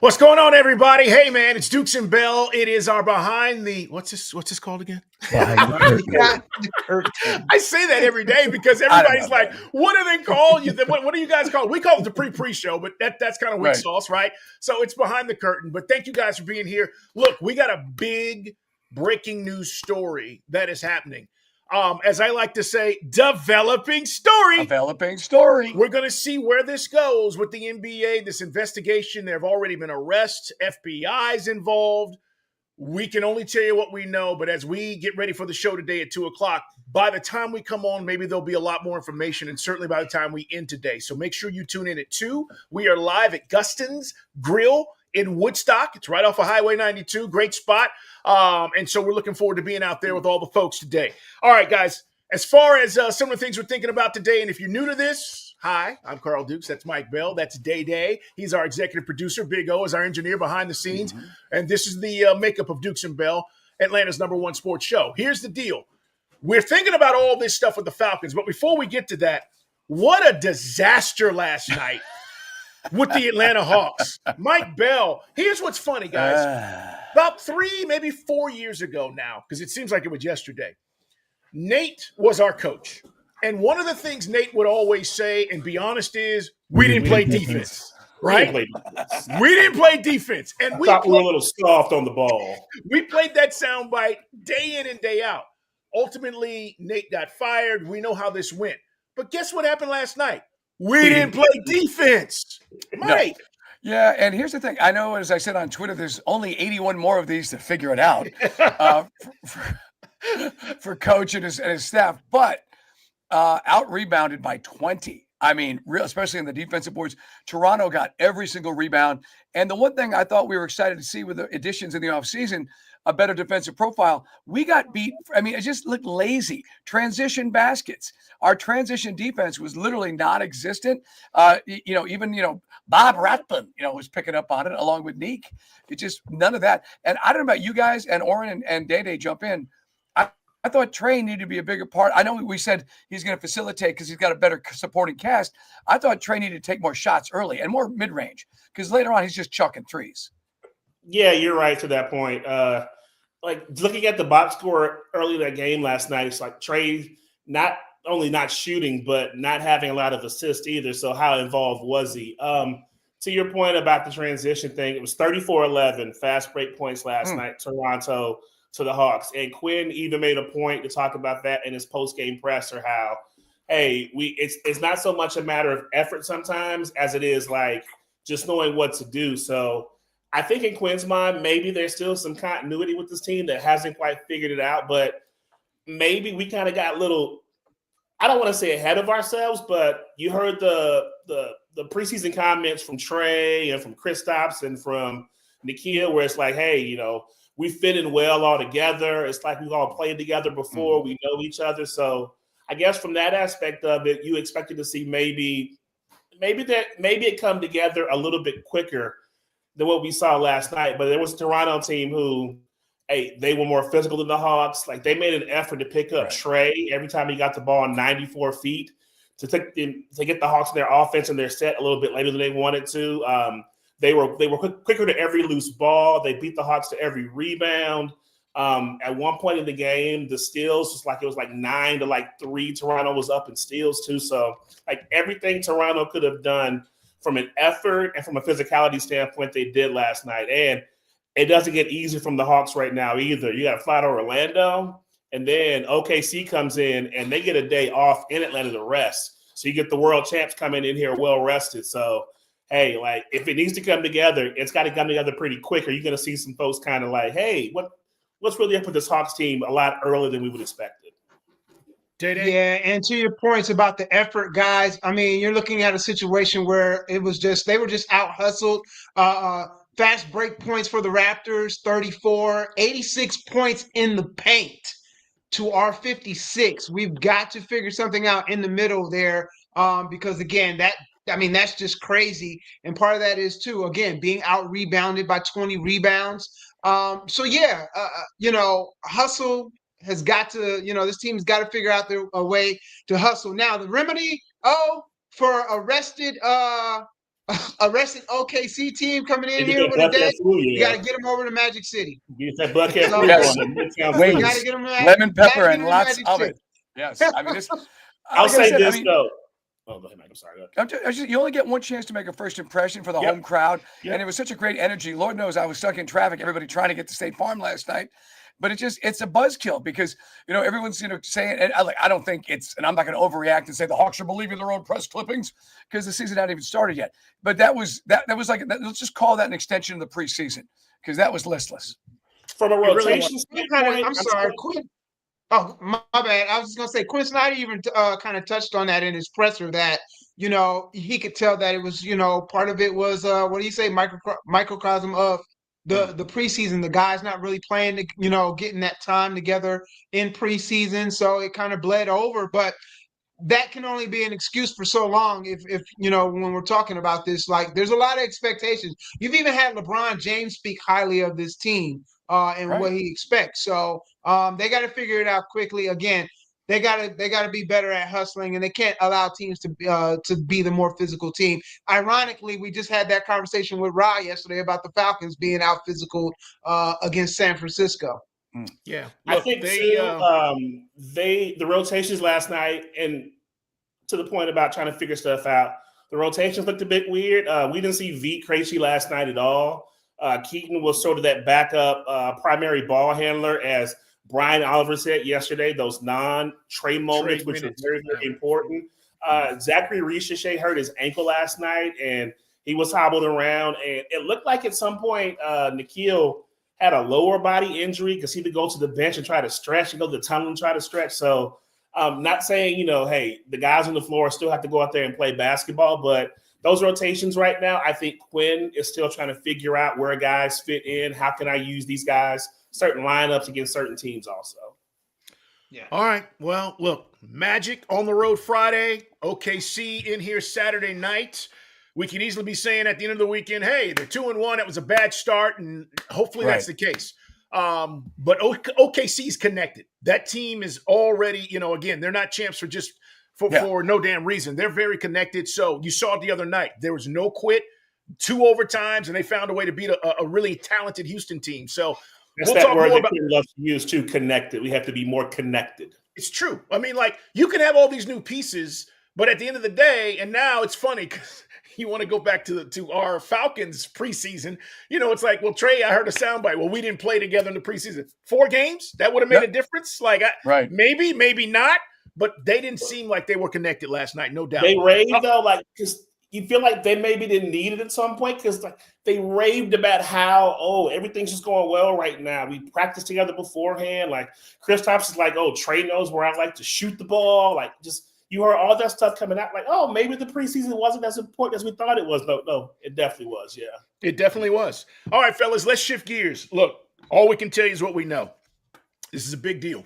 What's going on, everybody? Hey, man, it's Dukes and Bell. It is our behind the what's this called again? I say that every day because everybody's like, "What do they call you? What do you guys call it?" We call it the pre-show, but that's kind of weak sauce, right? So it's behind the curtain. But thank you guys for being here. Look, we got a big breaking news story that is happening. As I like to say, developing story. We're going to see where this goes with the NBA, this investigation. There have already been arrests. FBI's involved. We can only tell you what we know, but as we get ready for the show today at 2 o'clock, by the time we come on, maybe there'll be a lot more information, and certainly by the time we end today. So make sure you tune in at 2. We are live at Gustin's Grill in Woodstock. It's right off of Highway 92. Great spot. And so we're looking forward to being out there with all the folks today. All right, guys, as far as some of the things we're thinking about today, and if you're new to this, hi, I'm Carl Dukes. That's Mike Bell. That's Day. He's our executive producer. Big O is our engineer behind the scenes. Mm-hmm. And this is the makeup of Dukes and Bell, Atlanta's #1 sports show. Here's the deal. We're thinking about all this stuff with the Falcons, but before we get to that, what a disaster last night with the Atlanta Hawks. Mike Bell, here's what's funny, guys. About 3, maybe 4 years ago now, because it seems like it was yesterday, Nate was our coach. And one of the things Nate would always say, and be honest, is we didn't play defense. Right? We didn't play defense. And we thought we were a little soft on the ball. We played that soundbite day in and day out. Ultimately, Nate got fired. We know how this went. But guess what happened last night? We didn't play defense. Mike. No. Yeah, and here's the thing. I know, as I said on Twitter, there's only 81 more of these to figure it out for coach and his staff. But out-rebounded by 20. I mean, especially in the defensive boards. Toronto got every single rebound. And the one thing I thought we were excited to see with the additions in the offseason, a better defensive profile, we got beat. I mean, it just looked lazy. Transition baskets. Our transition defense was literally non-existent. Even Bob Rathbun, was picking up on it along with Neek. It just none of that. And I don't know about you guys, and Oren and Day jump in. I thought Trae needed to be a bigger part. I know we said he's going to facilitate because he's got a better supporting cast. I thought Trae needed to take more shots early and more mid-range because later on he's just chucking threes. Yeah, you're right to that point. Like looking at the box score early in that game last night, it's like Trae not only not shooting, but not having a lot of assists either. So how involved was he? To your point about the transition thing, it was 34-11 fast break points last night, Toronto to the Hawks. And Quinn even made a point to talk about that in his post-game presser, how, hey, it's not so much a matter of effort sometimes as it is like just knowing what to do. So I think in Quinn's mind, maybe there's still some continuity with this team that hasn't quite figured it out, but maybe we kind of got a little, I don't want to say ahead of ourselves, but you heard the preseason comments from Trae and from Kristaps and from Nikhil where it's like, hey, we fit in well all together. It's like we've all played together before. We know each other. So I guess from that aspect of it, you expected to see maybe it come together a little bit quicker than what we saw last night. But there was a Toronto team who, hey, they were more physical than the Hawks. Like they made an effort to pick up Trae every time he got the ball 94 feet to get the Hawks in their offense and their set a little bit later than they wanted to. They were quicker to every loose ball. They beat the Hawks to every rebound. At one point in the game, the steals was like 9-3. Toronto was up in steals too. So like everything Toronto could have done from an effort and from a physicality standpoint, they did last night. And it doesn't get easy from the Hawks right now either. You got to fly to Orlando, and then OKC comes in and they get a day off in Atlanta to rest. So you get the world champs coming in here well rested. So hey, like if it needs to come together, it's got to come together pretty quick. Or you're going to see some folks kind of like, hey, what's really up with this Hawks team a lot earlier than we would expect it. Yeah, and to your points about the effort, guys, I mean, you're looking at a situation where they were just out hustled. Fast break points for the Raptors, 34, 86 points in the paint to our 56. We've got to figure something out in the middle there because, again, that's just crazy. And part of that is, too, again, being out-rebounded by 20 rebounds. Hustle has got to, this team's got to figure out a way to hustle. Now, the remedy, for arrested a rested OKC team coming in They here get with a day. You got yeah. to get them over to Magic City. Get that Buckhead So, food Yes. on them. Wings, you got to get them lemon pepper, gotta get and them to lots Magic of City. it. Yes, I mean, this. I'll like I say said, this I mean, though. Oh, go ahead, Mike. I'm sorry. You only get one chance to make a first impression for the home crowd, and it was such a great energy. Lord knows I was stuck in traffic, everybody trying to get to State Farm last night. But it's a buzzkill because, everyone's, saying, and I don't think and I'm not going to overreact and say the Hawks are believing their own press clippings because the season hadn't even started yet. But that was like, let's just call that an extension of the preseason because that was listless. From a rotation standpoint, I'm sorry, Quinn. Oh, my bad. I was just going to say, Quinn Snyder even kind of touched on that in his presser that, he could tell that it was, part of it was, what do you say, microcosm of the preseason, the guys not really playing, getting that time together in preseason. So it kind of bled over. But that can only be an excuse for so long if when we're talking about this, like there's a lot of expectations. You've even had LeBron James speak highly of this team and what he expects. So they got to figure it out quickly. Again, they got to be better at hustling, and they can't allow teams to be the more physical team. Ironically, we just had that conversation with Ra yesterday about the Falcons being out physical against San Francisco. Yeah, look, I think the rotations last night, and to the point about trying to figure stuff out, the rotations looked a bit weird. We didn't see Veet Krejci last night at all. Keaton was sort of that backup primary ball handler, as Brian Oliver said yesterday, those non-Trae moments, which are very, very important. Zachary Richeche hurt his ankle last night, and he was hobbled around. And it looked like at some point Nikhil had a lower body injury because he would go to the bench and try to stretch and go to the tunnel and try to stretch. So not saying, hey, the guys on the floor still have to go out there and play basketball, but those rotations right now, I think Quinn is still trying to figure out where guys fit in. How can I use these guys, certain lineups against certain teams also. Yeah. All right. Well, look, Magic on the road Friday, OKC in here Saturday night. We can easily be saying at the end of the weekend, hey, they're 2-1. It was a bad start, and hopefully that's the case. But OKC's connected. That team is already, again, they're not champs for no damn reason. They're very connected. So you saw it the other night. There was no quit, 2 overtimes, and they found a way to beat a really talented Houston team. So we'll talk more about that. Loves to use too, connected. We have to be more connected. It's true. I mean, like, you can have all these new pieces, but at the end of the day, and now it's funny because you want to go back to our Falcons preseason. It's like, well, Trae, I heard a soundbite. Well, we didn't play together in the preseason. 4 games? That would have made a difference? Like, maybe not, but they didn't seem like they were connected last night, no doubt. They raved, though, like, because you feel like they maybe didn't need it at some point because like, they raved about how, everything's just going well right now. We practiced together beforehand. Like, Kristaps is like, Trae knows where I like to shoot the ball. Like, just – you heard all that stuff coming out like, maybe the preseason wasn't as important as we thought it was. No, it definitely was, yeah. It definitely was. All right, fellas, let's shift gears. Look, all we can tell you is what we know. This is a big deal.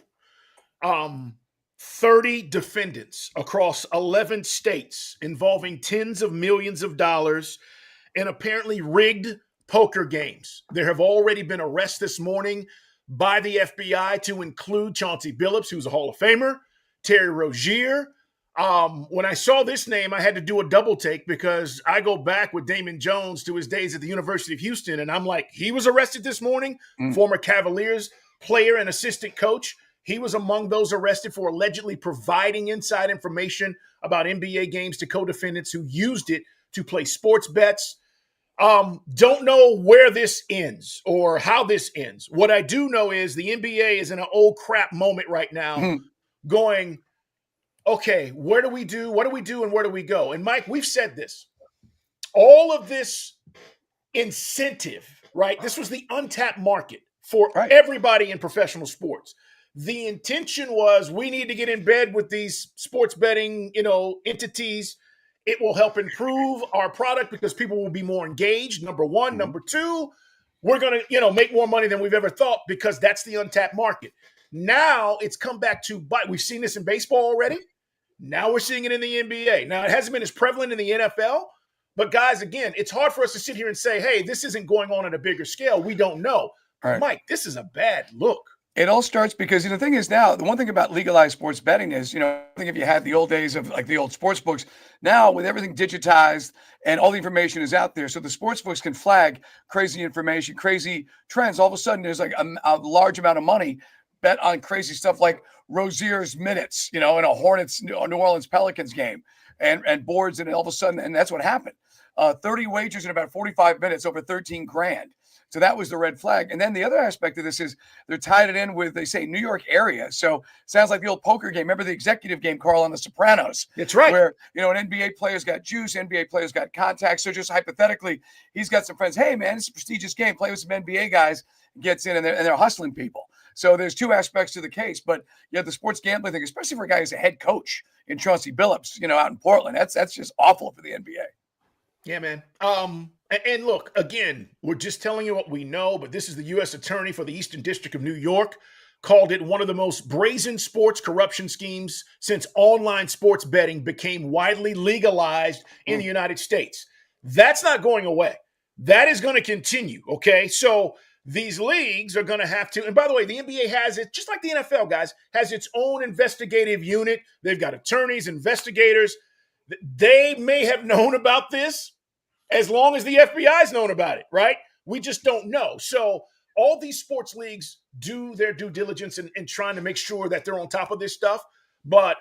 30 defendants across 11 states involving tens of millions of dollars in apparently rigged poker games. There have already been arrests this morning by the FBI to include Chauncey Billups, who's a Hall of Famer, Terry Rozier. When I saw this name, I had to do a double take because I go back with Damon Jones to his days at the University of Houston, and I'm like, he was arrested this morning, former Cavaliers player and assistant coach. He was among those arrested for allegedly providing inside information about NBA games to co-defendants who used it to play sports bets. Don't know where this ends or how this ends. What I do know is the NBA is in an old crap moment right now going, okay, what do we do, and where do we go? And, Mike, we've said this. All of this incentive, right? This was the untapped market for everybody in professional sports. The intention was we need to get in bed with these sports betting, entities. It will help improve our product because people will be more engaged, number one. Number two, we're going to, make more money than we've ever thought because that's the untapped market. Now it's come back to bite. We've seen this in baseball already. Now we're seeing it in the NBA. Now, it hasn't been as prevalent in the NFL, but guys, again, it's hard for us to sit here and say, hey, this isn't going on at a bigger scale. We don't know. Right. Mike, this is a bad look. It all starts because the thing is now, the one thing about legalized sports betting is, I think if you had the old days of like the old sports books, now with everything digitized and all the information is out there, so the sports books can flag crazy information, crazy trends. All of a sudden, there's like a large amount of money bet on crazy stuff like Rozier's minutes, in a Hornets, New Orleans Pelicans game, and boards, and all of a sudden, and that's what happened. 30 wagers in about 45 minutes, over 13 grand. So that was the red flag. And then the other aspect of this is they're tied it in with, they say, New York area. So sounds like the old poker game. Remember the executive game, Carl, on The Sopranos? That's right. Where, an NBA player's got juice, NBA player's got contacts. So just hypothetically, he's got some friends. Hey, man, it's a prestigious game. Play with some NBA guys. Gets in, and they're hustling people. So there's two aspects to the case. But you have the sports gambling thing, especially for a guy who's a head coach in Chauncey Billups, out in Portland. That's just awful for the NBA. Yeah, man. And look, again, we're just telling you what we know, but this is the U.S. Attorney for the Eastern District of New York, called it one of the most brazen sports corruption schemes since online sports betting became widely legalized in the United States. That's not going away. That is going to continue, okay? So these leagues are going to have to, and by the way, the NBA has it, just like the NFL, guys, has its own investigative unit. They've got attorneys, investigators. They may have known about this as long as the FBI's known about it, right? We just don't know. So all these sports leagues do their due diligence in trying to make sure that they're on top of this stuff. But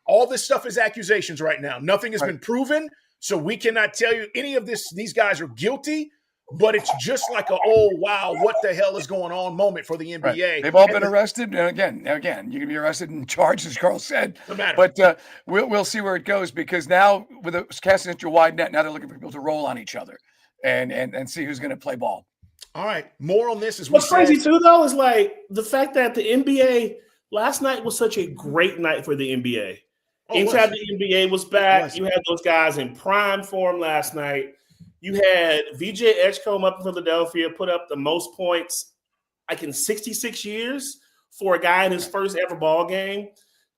all this stuff is accusations right now. Nothing has been proven. So we cannot tell you any of this. These guys are guilty, but it's just like oh, wow, what the hell is going on moment for the NBA. Right. They've all been arrested. And again, you can be arrested and charged, as Carl said. No matter. But we'll see where it goes, because now with the casting such a wide net, now they're looking for people to roll on each other and see who's going to play ball. All right. More on this. What's crazy too, though, is like the fact that the NBA last night was such a great night for the NBA. Anytime the NBA was back, you had those guys in prime form last night. You had VJ Edgecombe up in Philadelphia put up the most points, like in 66 years for a guy in his first ever ball game.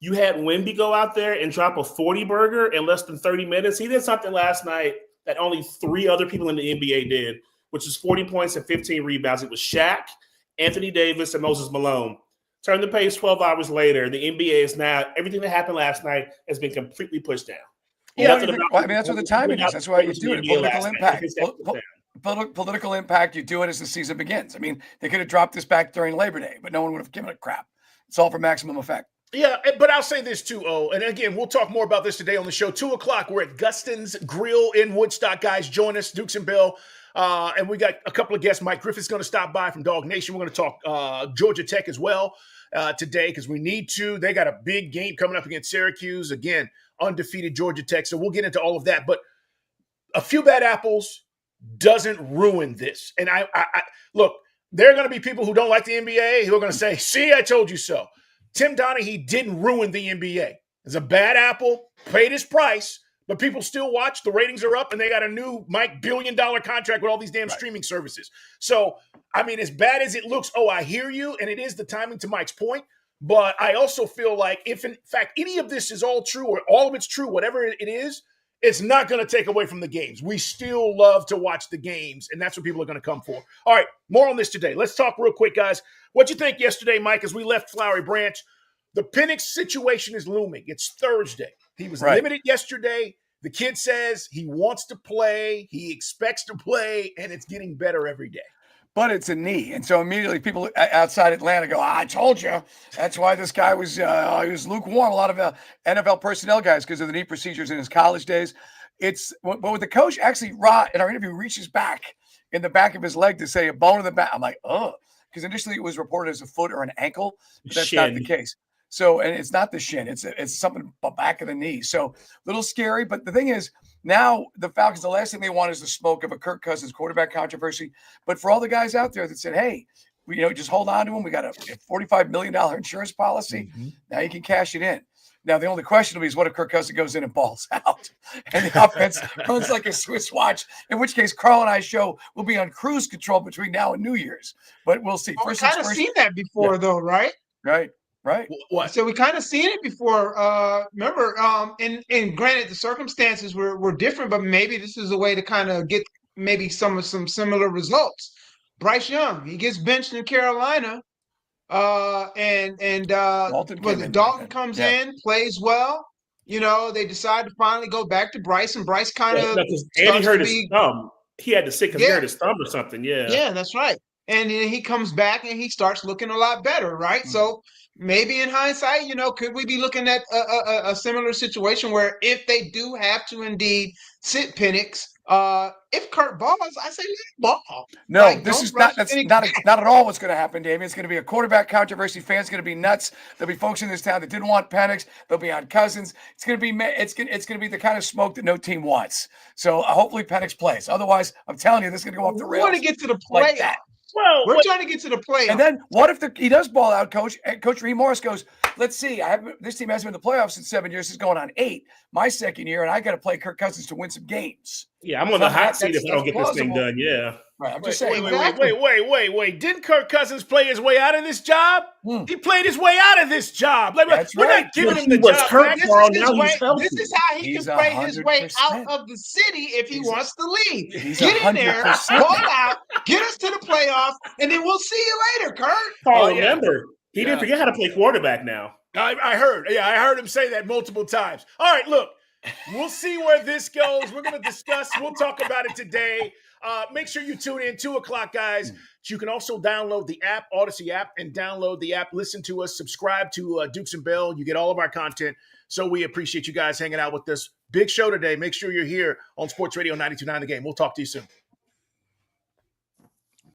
You had Wemby go out there and drop a 40-burger in less than 30 minutes. He did something last night that only 3 other people in the NBA did, which is 40 points and 15 rebounds. It was Shaq, Anthony Davis, and Moses Malone. Turn the page 12 hours later, the NBA is now, everything that happened last night has been completely pushed down. Yeah, that's what the timing is. That's why you do it. Political impact. Political impact, you do it as the season begins. I mean, they could have dropped this back during Labor Day, but no one would have given a crap. It's all for maximum effect. Yeah, but I'll say this too, and again, we'll talk more about this today on the show. 2:00, we're at Gustin's Grill in Woodstock, guys. Join us, Dukes and Bill. And we got a couple of guests. Mike Griffith's going to stop by from Dog Nation. We're going to talk Georgia Tech as well today, because we need to. They got a big game coming up against Syracuse. Again, undefeated Georgia Tech. So we'll get into all of that. But a few bad apples doesn't ruin this. And I look, there are going to be people who don't like the NBA who are going to say, see, I told you so. Tim Donaghy didn't ruin the NBA. It's a bad apple, paid his price, but people still watch. The ratings are up, and they got a new Mike billion-dollar contract with all these damn streaming services. So, I mean, as bad as it looks, I hear you, and it is the timing, to Mike's point. But I also feel like if, in fact, any of this is all true, or all of it's true, whatever it is, it's not going to take away from the games. We still love to watch the games, and that's what people are going to come for. All right, more on this today. Let's talk real quick, guys. What'd you think yesterday, Mike, as we left Flowery Branch? The Penix situation is looming. It's Thursday. He was limited yesterday. The kid says he wants to play, he expects to play, and it's getting better every day. But it's a knee. And so immediately people outside Atlanta go, I told you. That's why this guy was he was lukewarm. A lot of NFL personnel guys, because of the knee procedures in his college days. But with the coach, actually, in our interview, reaches back in the back of his leg to say a bone in the back. I'm like, because initially it was reported as a foot or an ankle, but that's not the case. So, and it's not the shin, it's something back of the knee. So a little scary. But the thing is, now the Falcons, the last thing they want is the smoke of a Kirk Cousins quarterback controversy. But for all the guys out there that said, hey, just hold on to him. We got a $45 million insurance policy. Mm-hmm. Now you can cash it in. Now, the only question will be is what if Kirk Cousins goes in and balls out and the offense runs like a Swiss watch, in which case Carl and I show will be on cruise control between now and New Year's. But we'll see. We've kind of seen that before, though, right? Right. What? So we kind of seen it before. Remember, and granted, the circumstances were different, but maybe this is a way to kind of get maybe some similar results. Bryce Young, he gets benched in Carolina. Dalton comes in, plays well. They decide to finally go back to Bryce, and Bryce kind of Andy hurt his thumb. He had to sit because he hurt his thumb or something. Yeah, that's right. And then he comes back and he starts looking a lot better, right? So maybe in hindsight, could we be looking at a similar situation where if they do have to indeed sit Penix, if Kurt balls, I say let him ball. No, that's not at all what's going to happen, Damien. It's going to be a quarterback controversy. Fans going to be nuts. There'll be folks in this town that didn't want Penix. They'll be on Cousins. It's going to be the kind of smoke that no team wants. So hopefully Penix plays. Otherwise, I'm telling you, this is going to go off the rails. We want to get to the playoffs. Like well, we're trying to get to the playoffs. And then what if he does ball out, Coach? And Coach Reed Morris goes, let's see. This team hasn't been in the playoffs in 7 years. It's going on 8. My second year, and I got to play Kirk Cousins to win some games. Yeah, I'm on the hot seat if I don't get this thing done. Yeah. Right. I'm just saying. Wait. Didn't Kirk Cousins play his way out of this job? He played his way out of this job. We're not giving him the job. This is how he can play his way out of the city if he wants to leave. Get in there, ball out, get us to the playoffs, and then we'll see you later, Kurt. Remember, he didn't forget how to play quarterback now. I heard. Yeah, I heard him say that multiple times. All right, look. We'll see where this goes. We're going to discuss. We'll talk about it today. Make sure you tune in 2:00, guys. You can also download the app, Odyssey app, and download the app. Listen to us. Subscribe to Dukes and Bell. You get all of our content. So we appreciate you guys hanging out with us. Big show today. Make sure you're here on Sports Radio 92.9 The Game. We'll talk to you soon.